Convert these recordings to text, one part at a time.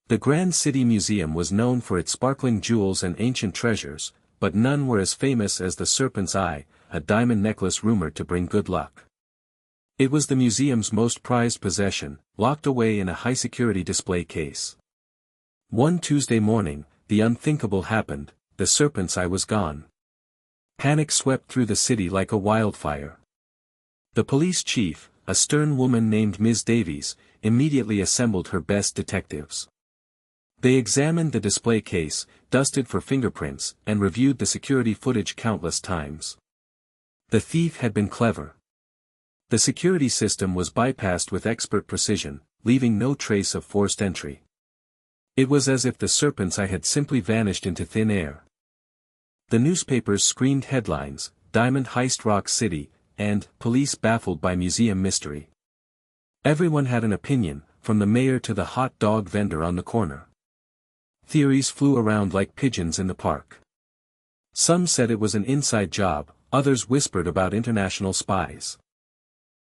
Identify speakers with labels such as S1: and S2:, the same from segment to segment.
S1: The Grand City Museum was known for its sparkling jewels and ancient treasures, but none were as famous as the Serpent's Eye, a diamond necklace rumored to bring good luck. It was the museum's most prized possession, locked away in a high-security display case. One Tuesday morning, the unthinkable happened: the Serpent's Eye was gone. Panic swept through the city like a wildfire. The police chief, a stern woman named Ms. Davies, immediately assembled her best detectives. They examined the display case, dusted for fingerprints, and reviewed the security footage countless times. The thief had been clever. The security system was bypassed with expert precision, leaving no trace of forced entry. It was as if the Serpent's Eye had simply vanished into thin air. The newspapers screamed headlines: "Diamond Heist Rock City," and "Police Baffled by Museum Mystery." Everyone had an opinion, from the mayor to the hot dog vendor on the corner. Theories flew around like pigeons in the park. Some said it was an inside job, others whispered about international spies.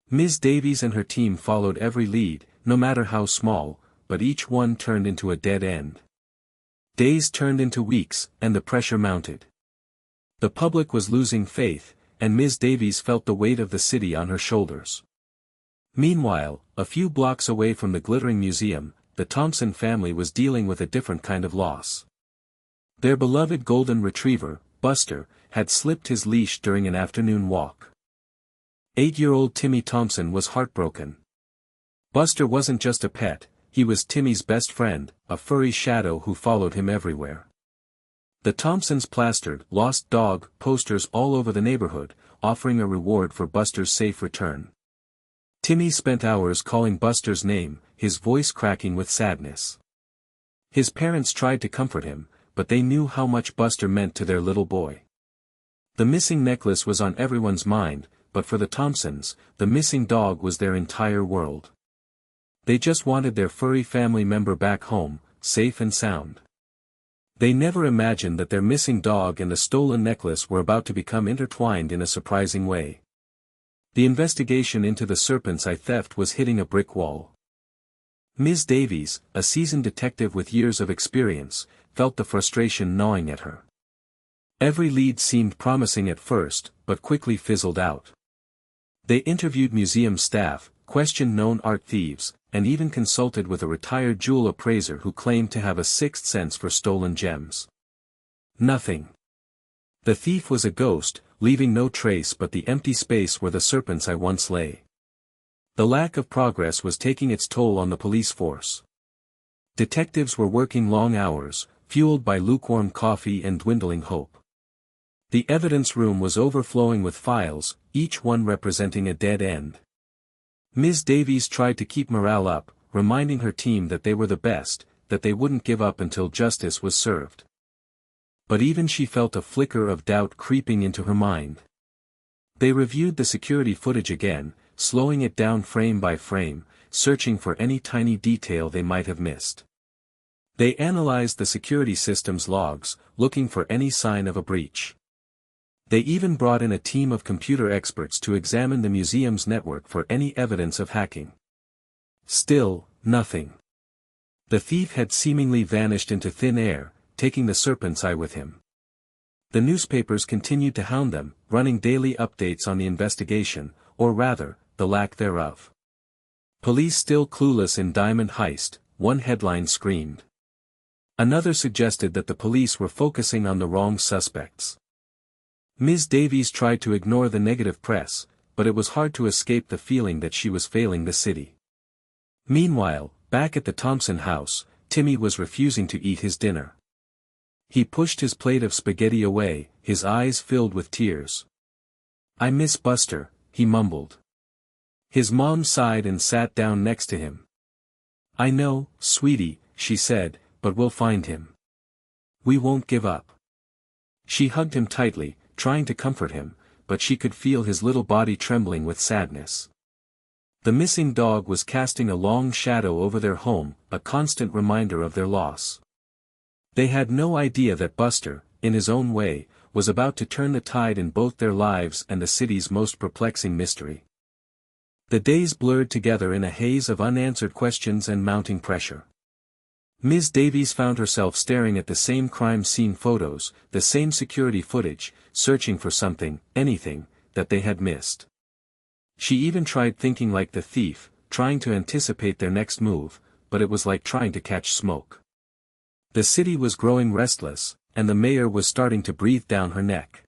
S1: Ms. Davies and her team followed every lead, no matter how small, but each one turned into a dead end. Days turned into weeks, and the pressure mounted. The public was losing faith, and Ms. Davies felt the weight of the city on her shoulders. Meanwhile, a few blocks away from the glittering museum, the Thompson family was dealing with a different kind of loss. Their beloved golden retriever, Buster, had slipped his leash during an afternoon walk. 8-year-old Timmy Thompson was heartbroken. Buster wasn't just a pet, he was Timmy's best friend, a furry shadow who followed him everywhere. The Thompsons plastered "Lost Dog" posters all over the neighborhood, offering a reward for Buster's safe return. Timmy spent hours calling Buster's name, his voice cracking with sadness. His parents tried to comfort him, but they knew how much Buster meant to their little boy. The missing necklace was on everyone's mind, but for the Thompsons, the missing dog was their entire world. They just wanted their furry family member back home, safe and sound. They never imagined that their missing dog and the stolen necklace were about to become intertwined in a surprising way. The investigation into the Serpent's Eye theft was hitting a brick wall. Ms. Davies, a seasoned detective with years of experience, felt the frustration gnawing at her. Every lead seemed promising at first, but quickly fizzled out. They interviewed museum staff, questioned known art thieves, and even consulted with a retired jewel appraiser who claimed to have a sixth sense for stolen gems. Nothing. The thief was a ghost, leaving no trace but the empty space where the Serpent's Eye once lay. The lack of progress was taking its toll on the police force. Detectives were working long hours, fueled by lukewarm coffee and dwindling hope. The evidence room was overflowing with files, each one representing a dead end. Ms. Davies tried to keep morale up, reminding her team that they were the best, that they wouldn't give up until justice was served. But even she felt a flicker of doubt creeping into her mind. They reviewed the security footage again, slowing it down frame by frame, searching for any tiny detail they might have missed. They analyzed the security system's logs, looking for any sign of a breach. They even brought in a team of computer experts to examine the museum's network for any evidence of hacking. Still, nothing. The thief had seemingly vanished into thin air, taking the Serpent's Eye with him. The newspapers continued to hound them, running daily updates on the investigation, or rather, the lack thereof. "Police still clueless in Diamond Heist," one headline screamed. Another suggested that the police were focusing on the wrong suspects. Ms. Davies tried to ignore the negative press, but it was hard to escape the feeling that she was failing the city. Meanwhile, back at the Thompson house, Timmy was refusing to eat his dinner. He pushed his plate of spaghetti away, his eyes filled with tears. "I miss Buster," he mumbled. His mom sighed and sat down next to him. "I know, sweetie," she said, "but we'll find him. We won't give up." She hugged him tightly, trying to comfort him, but she could feel his little body trembling with sadness. The missing dog was casting a long shadow over their home, a constant reminder of their loss. They had no idea that Buster, in his own way, was about to turn the tide in both their lives and the city's most perplexing mystery. The days blurred together in a haze of unanswered questions and mounting pressure. Ms. Davies found herself staring at the same crime scene photos, the same security footage, searching for something, anything, that they had missed. She even tried thinking like the thief, trying to anticipate their next move, but it was like trying to catch smoke. The city was growing restless, and the mayor was starting to breathe down her neck.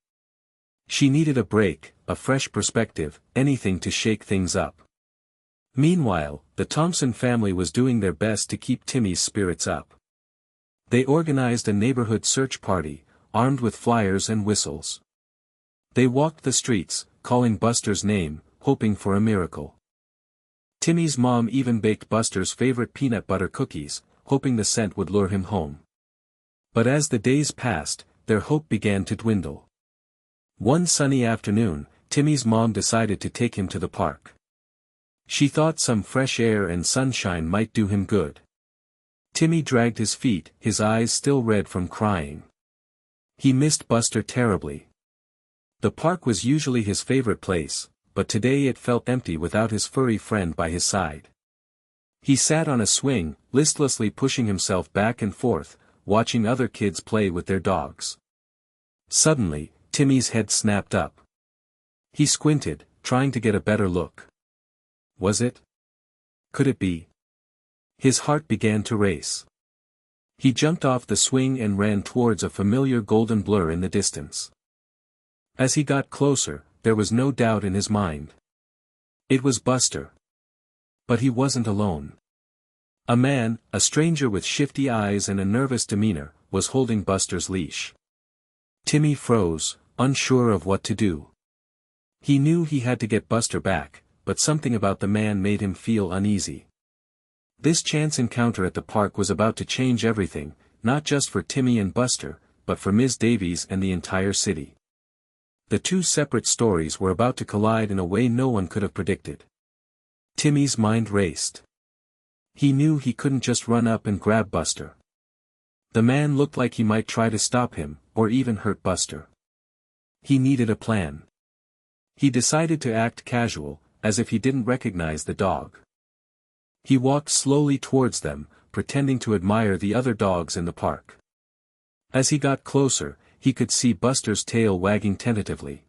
S1: She needed a break, a fresh perspective, anything to shake things up. Meanwhile, the Thompson family was doing their best to keep Timmy's spirits up. They organized a neighborhood search party, armed with flyers and whistles. They walked the streets, calling Buster's name, hoping for a miracle. Timmy's mom even baked Buster's favorite peanut butter cookies, hoping the scent would lure him home. But as the days passed, their hope began to dwindle. One sunny afternoon, Timmy's mom decided to take him to the park. She thought some fresh air and sunshine might do him good. Timmy dragged his feet, his eyes still red from crying. He missed Buster terribly. The park was usually his favorite place, but today it felt empty without his furry friend by his side. He sat on a swing, listlessly pushing himself back and forth, watching other kids play with their dogs. Suddenly, Timmy's head snapped up. He squinted, trying to get a better look. Was it? Could it be? His heart began to race. He jumped off the swing and ran towards a familiar golden blur in the distance. As he got closer, there was no doubt in his mind. It was Buster. But he wasn't alone. A man, a stranger with shifty eyes and a nervous demeanor, was holding Buster's leash. Timmy froze, unsure of what to do. He knew he had to get Buster back, but something about the man made him feel uneasy. This chance encounter at the park was about to change everything, not just for Timmy and Buster, but for Ms. Davies and the entire city. The two separate stories were about to collide in a way no one could have predicted. Timmy's mind raced. He knew he couldn't just run up and grab Buster. The man looked like he might try to stop him, or even hurt Buster. He needed a plan. He decided to act casual, as if he didn't recognize the dog. He walked slowly towards them, pretending to admire the other dogs in the park. As he got closer, he could see Buster's tail wagging tentatively.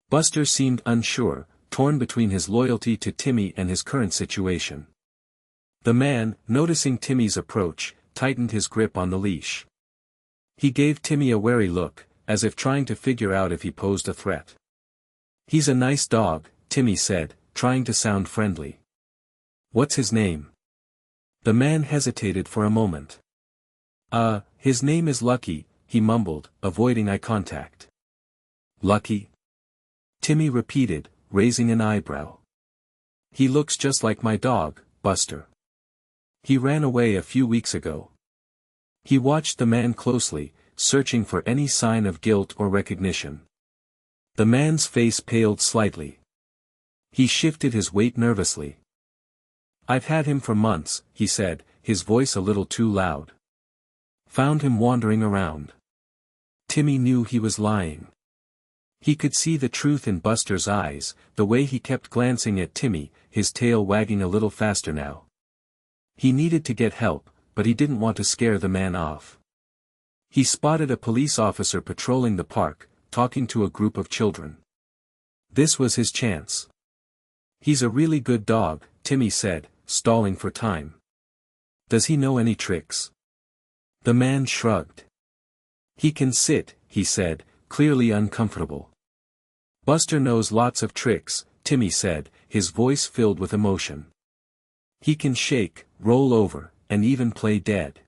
S1: Buster seemed unsure, torn between his loyalty to Timmy and his current situation. The man, noticing Timmy's approach, tightened his grip on the leash. He gave Timmy a wary look, as if trying to figure out if he posed a threat. "He's a nice dog," Timmy said, trying to sound friendly. "What's his name?" The man hesitated for a moment. His name is Lucky," he mumbled, avoiding eye contact. "Lucky?" Timmy repeated, raising an eyebrow. "He looks just like my dog, Buster. He ran away a few weeks ago." He watched the man closely, searching for any sign of guilt or recognition. The man's face paled slightly. He shifted his weight nervously. "I've had him for months," he said, his voice a little too loud. "Found him wandering around." Timmy knew he was lying. He could see the truth in Buster's eyes, the way he kept glancing at Timmy, his tail wagging a little faster now. He needed to get help, but he didn't want to scare the man off. He spotted a police officer patrolling the park, talking to a group of children. This was his chance. "He's a really good dog," Timmy said, stalling for time. "Does he know any tricks?" The man shrugged. "He can sit," he said, clearly uncomfortable. "Buster knows lots of tricks," Timmy said, his voice filled with emotion. "He can shake, roll over, and even play dead."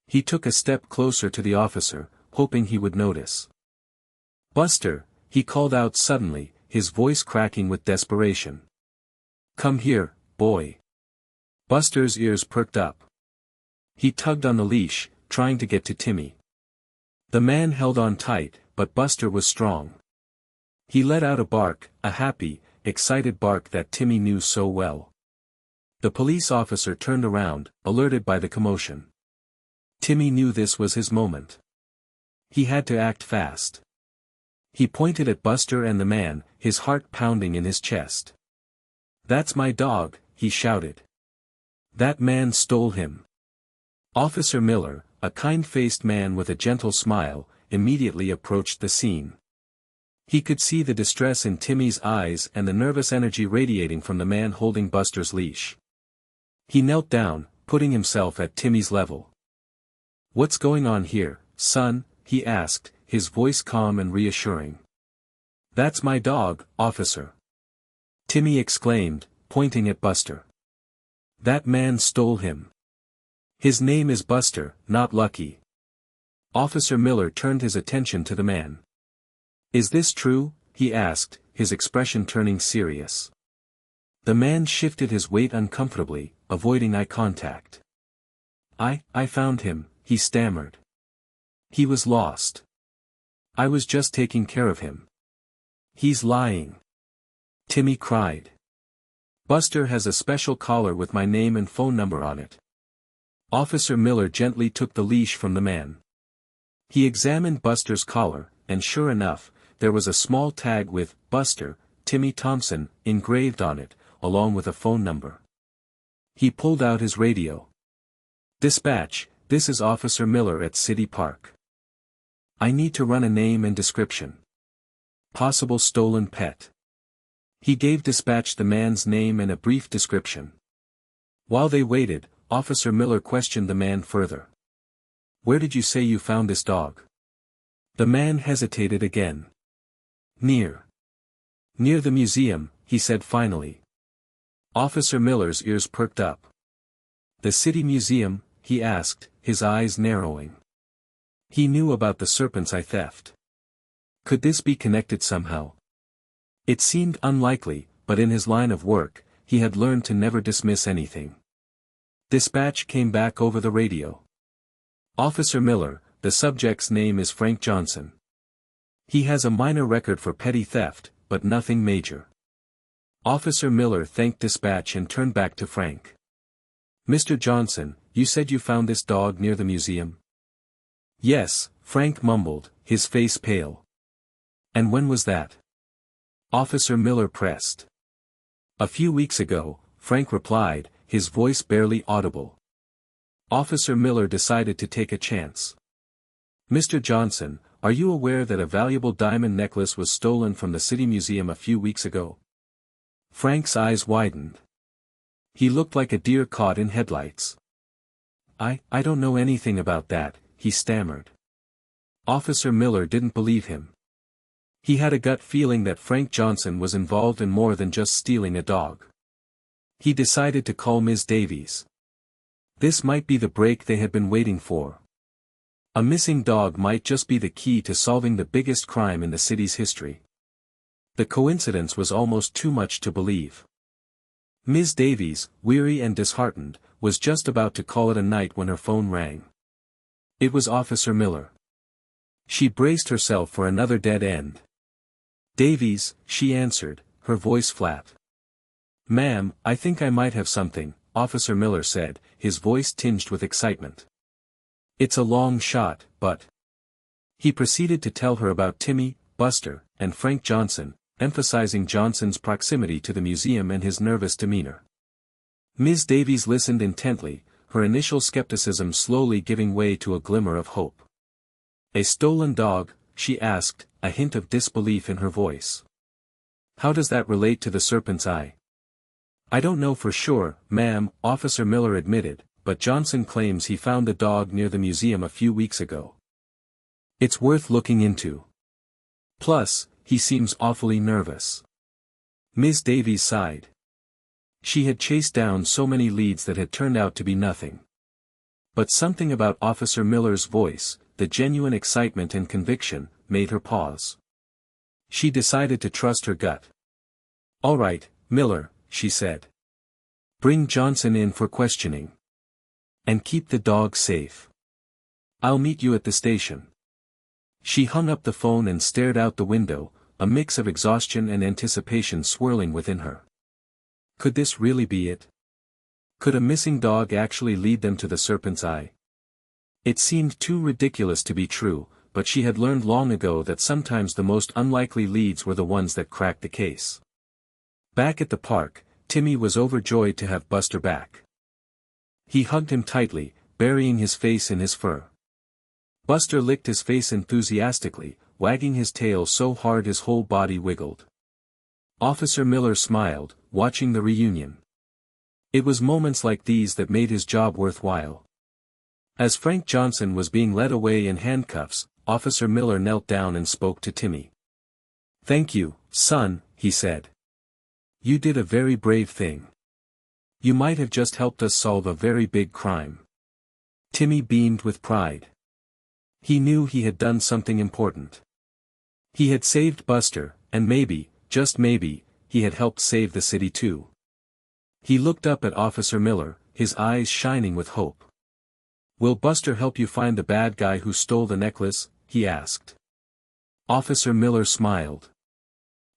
S1: He took a step closer to the officer, hoping he would notice. "Buster," he called out suddenly, his voice cracking with desperation. "Come here, boy." Buster's ears perked up. He tugged on the leash, trying to get to Timmy. The man held on tight, but Buster was strong. He let out a bark, a happy, excited bark that Timmy knew so well. The police officer turned around, alerted by the commotion. Timmy knew this was his moment. He had to act fast. He pointed at Buster and the man, his heart pounding in his chest. "That's my dog," he shouted. "That man stole him." Officer Miller, a kind-faced man with a gentle smile, immediately approached the scene. He could see the distress in Timmy's eyes and the nervous energy radiating from the man holding Buster's leash. He knelt down, putting himself at Timmy's level. "What's going on here, son?" he asked, his voice calm and reassuring. "That's my dog, officer," Timmy exclaimed, pointing at Buster. "That man stole him. His name is Buster, not Lucky." Officer Miller turned his attention to the man. "Is this true?" he asked, his expression turning serious. The man shifted his weight uncomfortably, avoiding eye contact. I found him," he stammered. "He was lost. I was just taking care of him." "He's lying," Timmy cried. "Buster has a special collar with my name and phone number on it." Officer Miller gently took the leash from the man. He examined Buster's collar, and sure enough, there was a small tag with "Buster, Timmy Thompson" engraved on it, along with a phone number. He pulled out his radio. "Dispatch, this is Officer Miller at City Park. I need to run a name and description. Possible stolen pet." He gave dispatch the man's name and a brief description. While they waited, Officer Miller questioned the man further. "Where did you say you found this dog?" The man hesitated again. Near the museum," he said finally. Officer Miller's ears perked up. "The city museum?" he asked, his eyes narrowing. He knew about the serpent's eye theft. Could this be connected somehow? It seemed unlikely, but in his line of work, he had learned to never dismiss anything. Dispatch came back over the radio. "Officer Miller, the subject's name is Frank Johnson. He has a minor record for petty theft, but nothing major." Officer Miller thanked dispatch and turned back to Frank. "Mr. Johnson, you said you found this dog near the museum?" "Yes," Frank mumbled, his face pale. "And when was that?" Officer Miller pressed. "A few weeks ago," Frank replied, his voice barely audible. Officer Miller decided to take a chance. "Mr. Johnson, are you aware that a valuable diamond necklace was stolen from the city museum a few weeks ago?" Frank's eyes widened. He looked like a deer caught in headlights. I don't know anything about that," he stammered. Officer Miller didn't believe him. He had a gut feeling that Frank Johnson was involved in more than just stealing a dog. He decided to call Ms. Davies. This might be the break they had been waiting for. A missing dog might just be the key to solving the biggest crime in the city's history. The coincidence was almost too much to believe. Ms. Davies, weary and disheartened, was just about to call it a night when her phone rang. It was Officer Miller. She braced herself for another dead end. "Davies," she answered, her voice flat. "Ma'am, I think I might have something," Officer Miller said, his voice tinged with excitement. "It's a long shot, but..." He proceeded to tell her about Timmy, Buster, and Frank Johnson, emphasizing Johnson's proximity to the museum and his nervous demeanor. Ms. Davies listened intently, her initial skepticism slowly giving way to a glimmer of hope. "A stolen dog?" she asked, a hint of disbelief in her voice. "How does that relate to the serpent's eye?" "I don't know for sure, ma'am," Officer Miller admitted, "but Johnson claims he found the dog near the museum a few weeks ago. It's worth looking into. Plus, he seems awfully nervous." Ms. Davies sighed. She had chased down so many leads that had turned out to be nothing. But something about Officer Miller's voice, the genuine excitement and conviction, made her pause. She decided to trust her gut. "All right, Miller," she said. "Bring Johnson in for questioning. And keep the dog safe. I'll meet you at the station." She hung up the phone and stared out the window, a mix of exhaustion and anticipation swirling within her. Could this really be it? Could a missing dog actually lead them to the serpent's eye? It seemed too ridiculous to be true, but she had learned long ago that sometimes the most unlikely leads were the ones that cracked the case. Back at the park, Timmy was overjoyed to have Buster back. He hugged him tightly, burying his face in his fur. Buster licked his face enthusiastically, wagging his tail so hard his whole body wiggled. Officer Miller smiled, watching the reunion. It was moments like these that made his job worthwhile. As Frank Johnson was being led away in handcuffs, Officer Miller knelt down and spoke to Timmy. "Thank you, son," he said. "You did a very brave thing. You might have just helped us solve a very big crime." Timmy beamed with pride. He knew he had done something important. He had saved Buster, and maybe, just maybe, he had helped save the city too. He looked up at Officer Miller, his eyes shining with hope. "Will Buster help you find the bad guy who stole the necklace?" he asked. Officer Miller smiled.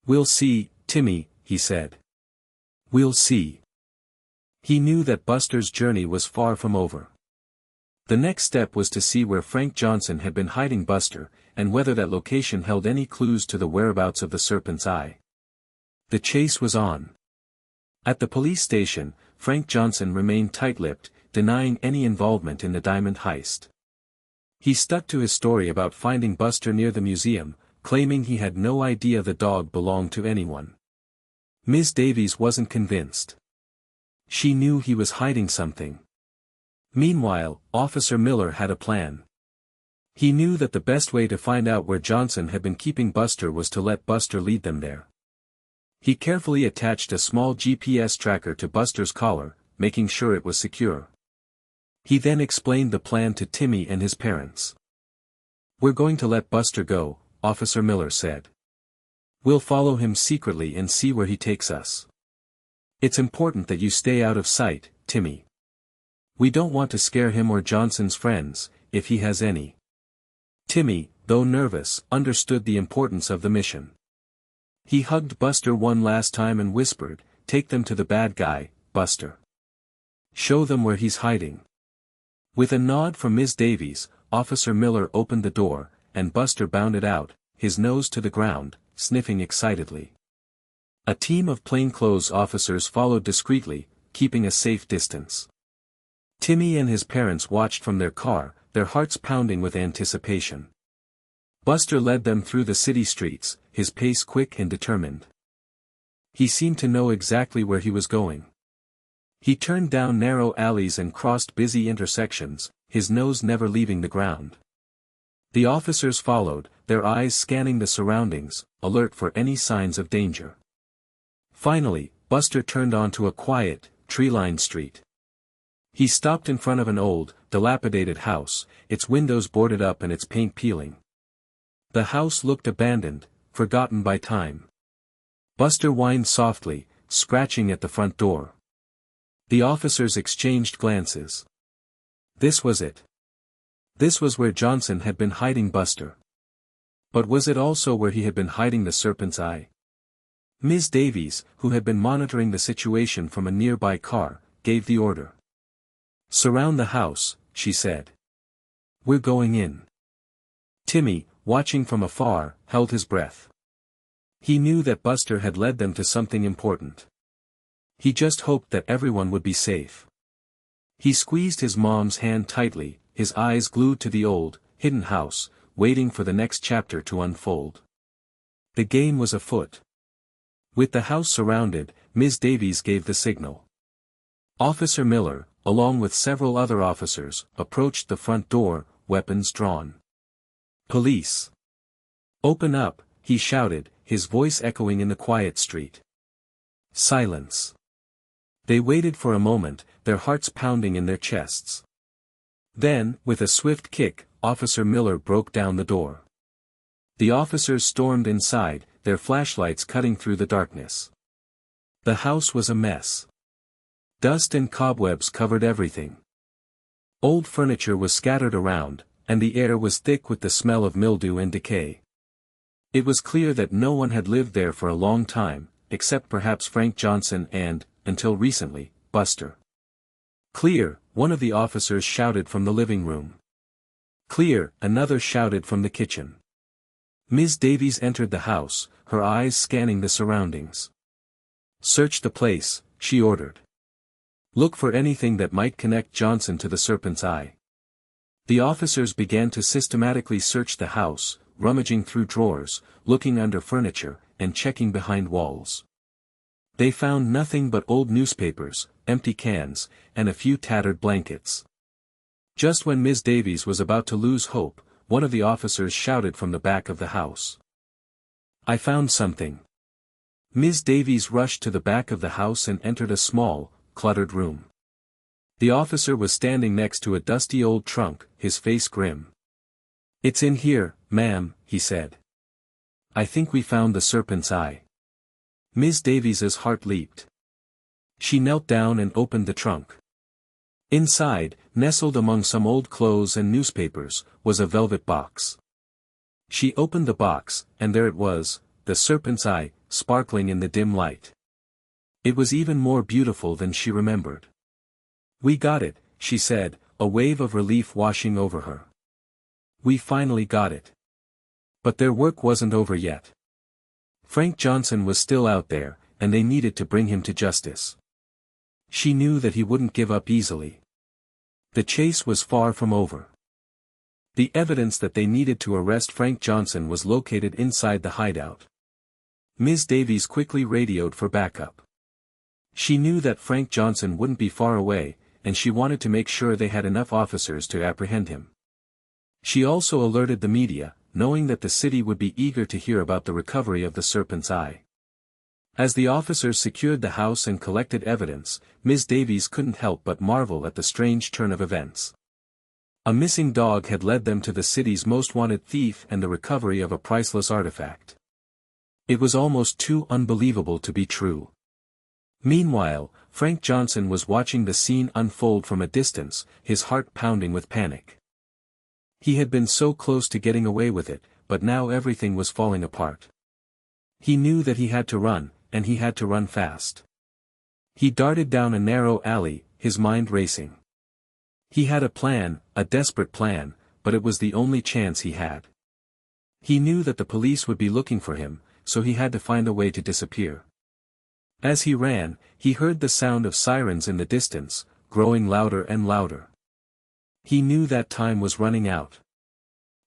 S1: "We'll see, Timmy," he said. "We'll see." He knew that Buster's journey was far from over. The next step was to see where Frank Johnson had been hiding Buster, and whether that location held any clues to the whereabouts of the Serpent's Eye. The chase was on. At the police station, Frank Johnson remained tight-lipped, denying any involvement in the diamond heist. He stuck to his story about finding Buster near the museum, claiming he had no idea the dog belonged to anyone. Ms. Davies wasn't convinced. She knew he was hiding something. Meanwhile, Officer Miller had a plan. He knew that the best way to find out where Johnson had been keeping Buster was to let Buster lead them there. He carefully attached a small GPS tracker to Buster's collar, making sure it was secure. He then explained the plan to Timmy and his parents. "We're going to let Buster go," Officer Miller said. "We'll follow him secretly and see where he takes us. It's important that you stay out of sight, Timmy. We don't want to scare him or Johnson's friends, if he has any." Timmy, though nervous, understood the importance of the mission. He hugged Buster one last time and whispered, "Take them to the bad guy, Buster. Show them where he's hiding." With a nod from Ms. Davies, Officer Miller opened the door, and Buster bounded out, his nose to the ground, sniffing excitedly. A team of plainclothes officers followed discreetly, keeping a safe distance. Timmy and his parents watched from their car, their hearts pounding with anticipation. Buster led them through the city streets, his pace quick and determined. He seemed to know exactly where he was going. He turned down narrow alleys and crossed busy intersections, his nose never leaving the ground. The officers followed, their eyes scanning the surroundings, alert for any signs of danger. Finally, Buster turned onto a quiet, tree-lined street. He stopped in front of an old, dilapidated house, its windows boarded up and its paint peeling. The house looked abandoned, forgotten by time. Buster whined softly, scratching at the front door. The officers exchanged glances. This was it. This was where Johnson had been hiding Buster. But was it also where he had been hiding the Serpent's Eye? Ms. Davies, who had been monitoring the situation from a nearby car, gave the order. "Surround the house," she said. "We're going in." Timmy, watching from afar, held his breath. He knew that Buster had led them to something important. He just hoped that everyone would be safe. He squeezed his mom's hand tightly, his eyes glued to the old, hidden house, waiting for the next chapter to unfold. The game was afoot. With the house surrounded, Ms. Davies gave the signal. Officer Miller, along with several other officers, approached the front door, weapons drawn. "Police! Open up," he shouted, his voice echoing in the quiet street. Silence. They waited for a moment, their hearts pounding in their chests. Then, with a swift kick, Officer Miller broke down the door. The officers stormed inside, their flashlights cutting through the darkness. The house was a mess. Dust and cobwebs covered everything. Old furniture was scattered around, and the air was thick with the smell of mildew and decay. It was clear that no one had lived there for a long time, except perhaps Frank Johnson and, until recently, Buster. "Clear," one of the officers shouted from the living room. "Clear," another shouted from the kitchen. Ms. Davies entered the house, her eyes scanning the surroundings. "Search the place," she ordered. "Look for anything that might connect Johnson to the Serpent's Eye." The officers began to systematically search the house, rummaging through drawers, looking under furniture, and checking behind walls. They found nothing but old newspapers, empty cans, and a few tattered blankets. Just when Ms. Davies was about to lose hope, one of the officers shouted from the back of the house. "I found something." Ms. Davies rushed to the back of the house and entered a small, cluttered room. The officer was standing next to a dusty old trunk, his face grim. "It's in here, ma'am," he said. "I think we found the serpent's eye." Ms. Davies's heart leaped. She knelt down and opened the trunk. Inside, nestled among some old clothes and newspapers, was a velvet box. She opened the box, and there it was, the serpent's eye, sparkling in the dim light. It was even more beautiful than she remembered. "We got it," she said, a wave of relief washing over her. "We finally got it." But their work wasn't over yet. Frank Johnson was still out there, and they needed to bring him to justice. She knew that he wouldn't give up easily. The chase was far from over. The evidence that they needed to arrest Frank Johnson was located inside the hideout. Ms. Davies quickly radioed for backup. She knew that Frank Johnson wouldn't be far away, and she wanted to make sure they had enough officers to apprehend him. She also alerted the media, knowing that the city would be eager to hear about the recovery of the serpent's eye. As the officers secured the house and collected evidence, Ms. Davies couldn't help but marvel at the strange turn of events. A missing dog had led them to the city's most wanted thief and the recovery of a priceless artifact. It was almost too unbelievable to be true. Meanwhile, Frank Johnson was watching the scene unfold from a distance, his heart pounding with panic. He had been so close to getting away with it, but now everything was falling apart. He knew that he had to run, and he had to run fast. He darted down a narrow alley, his mind racing. He had a plan, a desperate plan, but it was the only chance he had. He knew that the police would be looking for him, so he had to find a way to disappear. As he ran, he heard the sound of sirens in the distance, growing louder and louder. He knew that time was running out.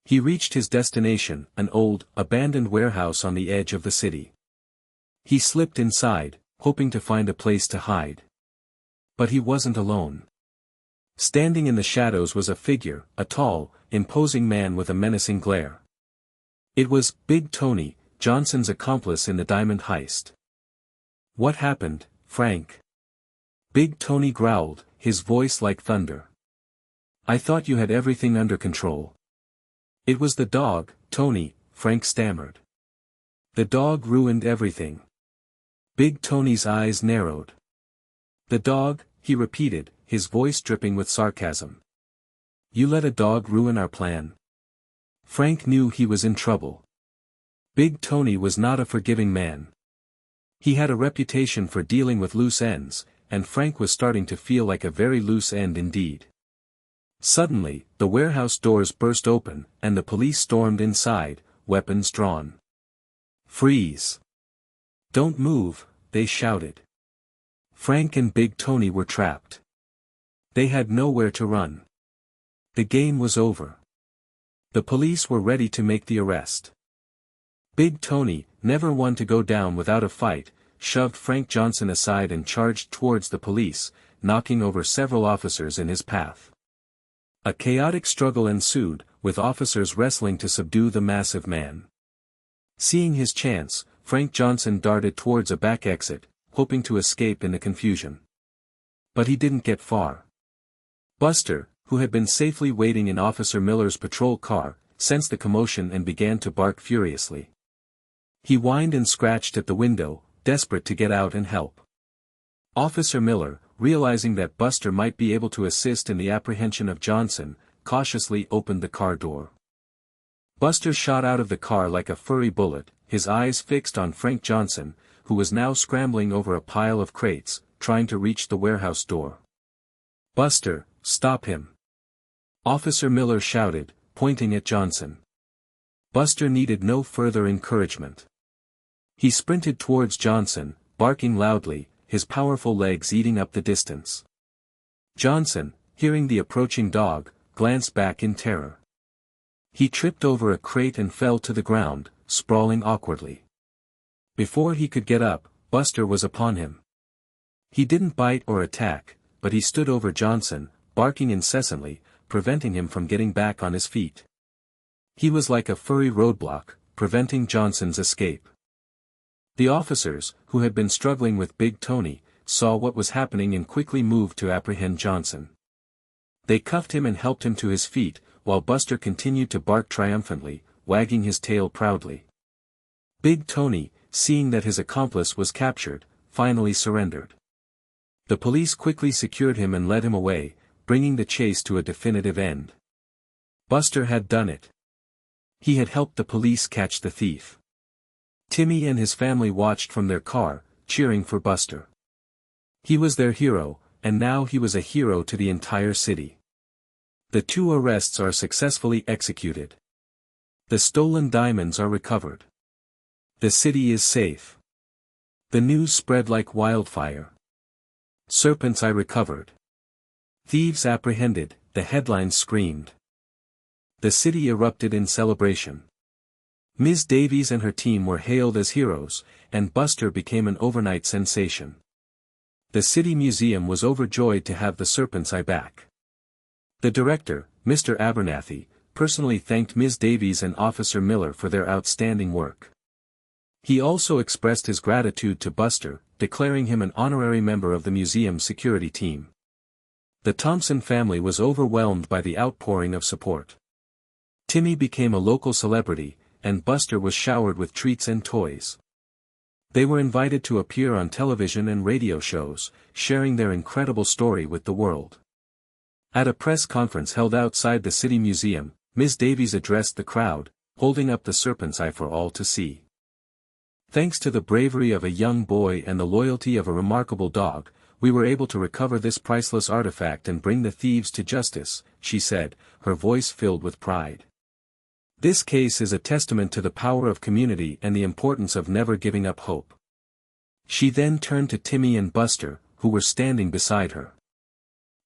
S1: He reached his destination, an old, abandoned warehouse on the edge of the city. He slipped inside, hoping to find a place to hide. But he wasn't alone. Standing in the shadows was a figure, a tall, imposing man with a menacing glare. It was Big Tony, Johnson's accomplice in the diamond heist. "What happened, Frank?" Big Tony growled, his voice like thunder. "I thought you had everything under control." "It was the dog, Tony," Frank stammered. "The dog ruined everything." Big Tony's eyes narrowed. "The dog," he repeated, his voice dripping with sarcasm. "You let a dog ruin our plan?" Frank knew he was in trouble. Big Tony was not a forgiving man. He had a reputation for dealing with loose ends, and Frank was starting to feel like a very loose end indeed. Suddenly, the warehouse doors burst open, and the police stormed inside, weapons drawn. "Freeze! Don't move," they shouted. Frank and Big Tony were trapped. They had nowhere to run. The game was over. The police were ready to make the arrest. Big Tony, never one to go down without a fight, shoved Frank Johnson aside and charged towards the police, knocking over several officers in his path. A chaotic struggle ensued, with officers wrestling to subdue the massive man. Seeing his chance, Frank Johnson darted towards a back exit, hoping to escape in the confusion. But he didn't get far. Buster, who had been safely waiting in Officer Miller's patrol car, sensed the commotion and began to bark furiously. He whined and scratched at the window, desperate to get out and help. Officer Miller, realizing that Buster might be able to assist in the apprehension of Johnson, cautiously opened the car door. Buster shot out of the car like a furry bullet, his eyes fixed on Frank Johnson, who was now scrambling over a pile of crates, trying to reach the warehouse door. "Buster, stop him!" Officer Miller shouted, pointing at Johnson. Buster needed no further encouragement. He sprinted towards Johnson, barking loudly, his powerful legs eating up the distance. Johnson, hearing the approaching dog, glanced back in terror. He tripped over a crate and fell to the ground, sprawling awkwardly. Before he could get up, Buster was upon him. He didn't bite or attack, but he stood over Johnson, barking incessantly, preventing him from getting back on his feet. He was like a furry roadblock, preventing Johnson's escape. The officers, who had been struggling with Big Tony, saw what was happening and quickly moved to apprehend Johnson. They cuffed him and helped him to his feet, while Buster continued to bark triumphantly, wagging his tail proudly. Big Tony, seeing that his accomplice was captured, finally surrendered. The police quickly secured him and led him away, bringing the chase to a definitive end. Buster had done it. He had helped the police catch the thief. Timmy and his family watched from their car, cheering for Buster. He was their hero, and now he was a hero to the entire city. The 2 arrests are successfully executed. The stolen diamonds are recovered. The city is safe. The news spread like wildfire. Serpent's eye recovered. Thieves apprehended, the headlines screamed. The city erupted in celebration. Ms. Davies and her team were hailed as heroes, and Buster became an overnight sensation. The city museum was overjoyed to have the Serpent's Eye back. The director, Mr. Abernathy, personally thanked Ms. Davies and Officer Miller for their outstanding work. He also expressed his gratitude to Buster, declaring him an honorary member of the museum's security team. The Thompson family was overwhelmed by the outpouring of support. Timmy became a local celebrity, and Buster was showered with treats and toys. They were invited to appear on television and radio shows, sharing their incredible story with the world. At a press conference held outside the City Museum, Ms. Davies addressed the crowd, holding up the Serpent's Eye for all to see. Thanks to the bravery of a young boy and the loyalty of a remarkable dog, we were able to recover this priceless artifact and bring the thieves to justice, she said, her voice filled with pride. This case is a testament to the power of community and the importance of never giving up hope. She then turned to Timmy and Buster, who were standing beside her.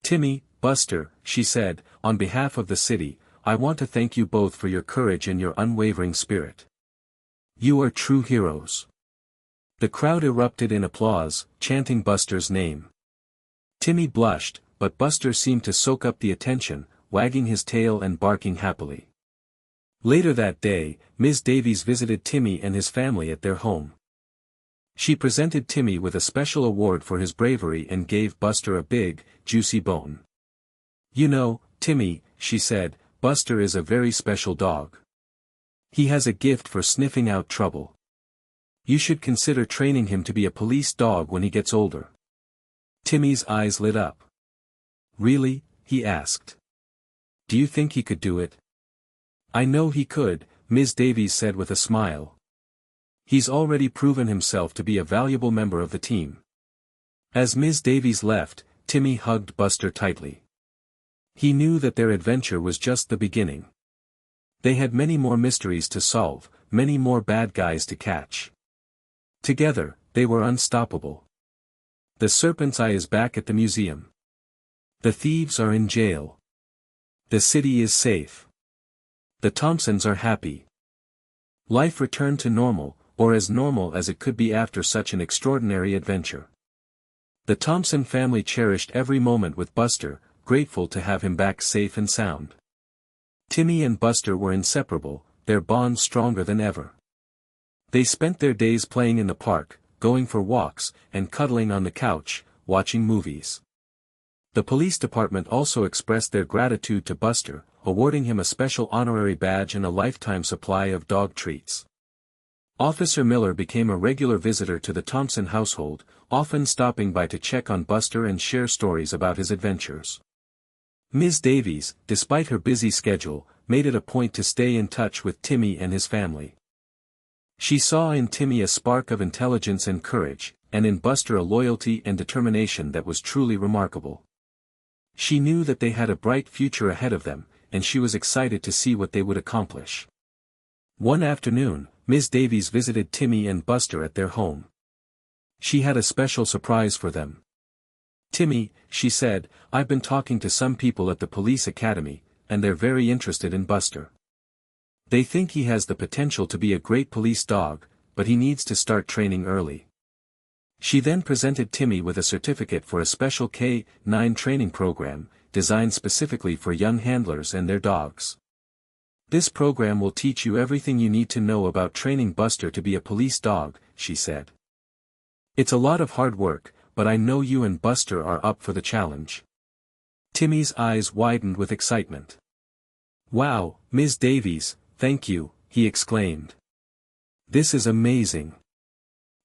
S1: Timmy, Buster, she said, on behalf of the city, I want to thank you both for your courage and your unwavering spirit. You are true heroes. The crowd erupted in applause, chanting Buster's name. Timmy blushed, but Buster seemed to soak up the attention, wagging his tail and barking happily. Later that day, Ms. Davies visited Timmy and his family at their home. She presented Timmy with a special award for his bravery and gave Buster a big, juicy bone. You know, Timmy, she said, Buster is a very special dog. He has a gift for sniffing out trouble. You should consider training him to be a police dog when he gets older. Timmy's eyes lit up. Really? He asked. Do you think he could do it? I know he could, Ms. Davies said with a smile. He's already proven himself to be a valuable member of the team. As Ms. Davies left, Timmy hugged Buster tightly. He knew that their adventure was just the beginning. They had many more mysteries to solve, many more bad guys to catch. Together, they were unstoppable. The Serpent's Eye is back at the museum. The thieves are in jail. The city is safe. The Thompsons are happy. Life returned to normal, or as normal as it could be after such an extraordinary adventure. The Thompson family cherished every moment with Buster, grateful to have him back safe and sound. Timmy and Buster were inseparable, their bond stronger than ever. They spent their days playing in the park, going for walks, and cuddling on the couch, watching movies. The police department also expressed their gratitude to Buster, awarding him a special honorary badge and a lifetime supply of dog treats. Officer Miller became a regular visitor to the Thompson household, often stopping by to check on Buster and share stories about his adventures. Ms. Davies, despite her busy schedule, made it a point to stay in touch with Timmy and his family. She saw in Timmy a spark of intelligence and courage, and in Buster a loyalty and determination that was truly remarkable. She knew that they had a bright future ahead of them, and she was excited to see what they would accomplish. One afternoon, Ms. Davies visited Timmy and Buster at their home. She had a special surprise for them. Timmy, she said, I've been talking to some people at the police academy, and they're very interested in Buster. They think he has the potential to be a great police dog, but he needs to start training early. She then presented Timmy with a certificate for a special K-9 training program, designed specifically for young handlers and their dogs. This program will teach you everything you need to know about training Buster to be a police dog, she said. It's a lot of hard work, but I know you and Buster are up for the challenge. Timmy's eyes widened with excitement. Wow, Ms. Davies, thank you, he exclaimed. This is amazing.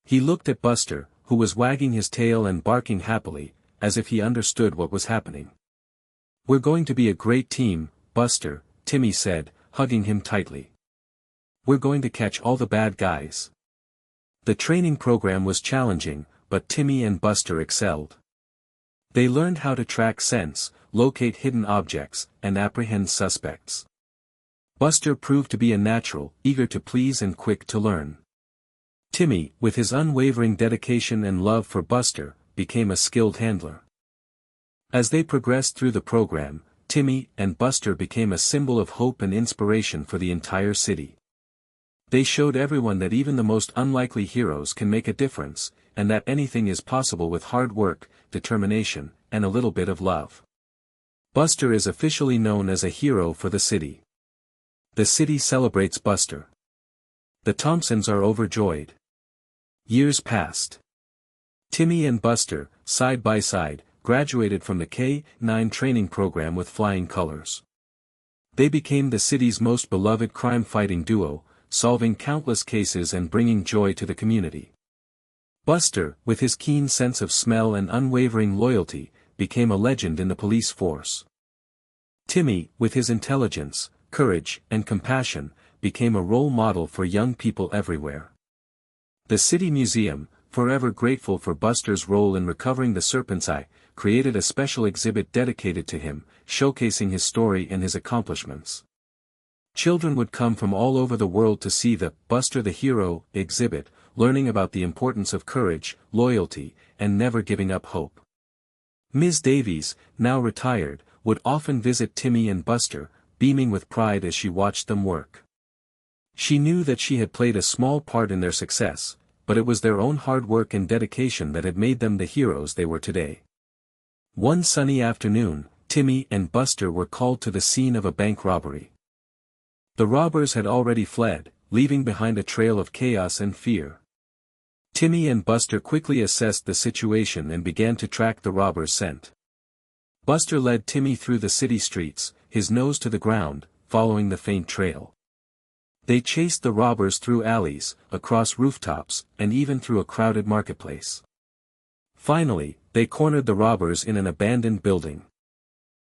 S1: He looked at Buster, who was wagging his tail and barking happily, as if he understood what was happening. We're going to be a great team, Buster, Timmy said, hugging him tightly. We're going to catch all the bad guys. The training program was challenging, but Timmy and Buster excelled. They learned how to track scents, locate hidden objects, and apprehend suspects. Buster proved to be a natural, eager to please and quick to learn. Timmy, with his unwavering dedication and love for Buster, became a skilled handler. As they progressed through the program, Timmy and Buster became a symbol of hope and inspiration for the entire city. They showed everyone that even the most unlikely heroes can make a difference, and that anything is possible with hard work, determination, and a little bit of love. Buster is officially known as a hero for the city. The city celebrates Buster. The Thompsons are overjoyed. Years passed. Timmy and Buster, side by side, graduated from the K-9 training program with flying colors. They became the city's most beloved crime-fighting duo, solving countless cases and bringing joy to the community. Buster, with his keen sense of smell and unwavering loyalty, became a legend in the police force. Timmy, with his intelligence, courage, and compassion, became a role model for young people everywhere. The City Museum, forever grateful for Buster's role in recovering the Serpent's Eye, created a special exhibit dedicated to him, showcasing his story and his accomplishments. Children would come from all over the world to see the Buster the Hero exhibit, learning about the importance of courage, loyalty, and never giving up hope. Ms. Davies, now retired, would often visit Timmy and Buster, beaming with pride as she watched them work. She knew that she had played a small part in their success, but it was their own hard work and dedication that had made them the heroes they were today. One sunny afternoon, Timmy and Buster were called to the scene of a bank robbery. The robbers had already fled, leaving behind a trail of chaos and fear. Timmy and Buster quickly assessed the situation and began to track the robbers' scent. Buster led Timmy through the city streets, his nose to the ground, following the faint trail. They chased the robbers through alleys, across rooftops, and even through a crowded marketplace. Finally, they cornered the robbers in an abandoned building.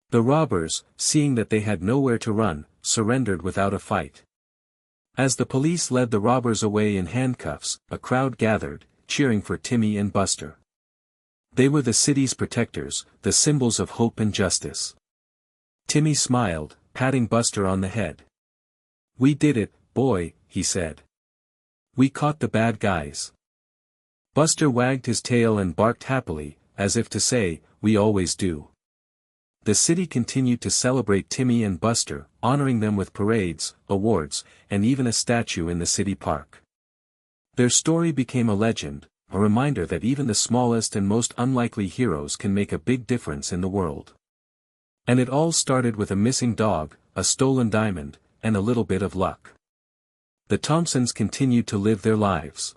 S1: The robbers, seeing that they had nowhere to run, surrendered without a fight. As the police led the robbers away in handcuffs, a crowd gathered, cheering for Timmy and Buster. They were the city's protectors, the symbols of hope and justice. Timmy smiled, patting Buster on the head. "We did it, boy," he said. "We caught the bad guys." Buster wagged his tail and barked happily, as if to say, "We always do." The city continued to celebrate Timmy and Buster, honoring them with parades, awards, and even a statue in the city park. Their story became a legend, a reminder that even the smallest and most unlikely heroes can make a big difference in the world. And it all started with a missing dog, a stolen diamond, and a little bit of luck. The Thompsons continued to live their lives.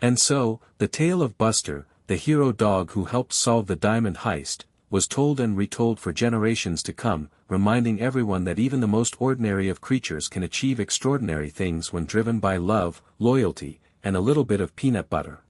S1: And so, the tale of Buster, the hero dog who helped solve the diamond heist, was told and retold for generations to come, reminding everyone that even the most ordinary of creatures can achieve extraordinary things when driven by love, loyalty, and a little bit of peanut butter.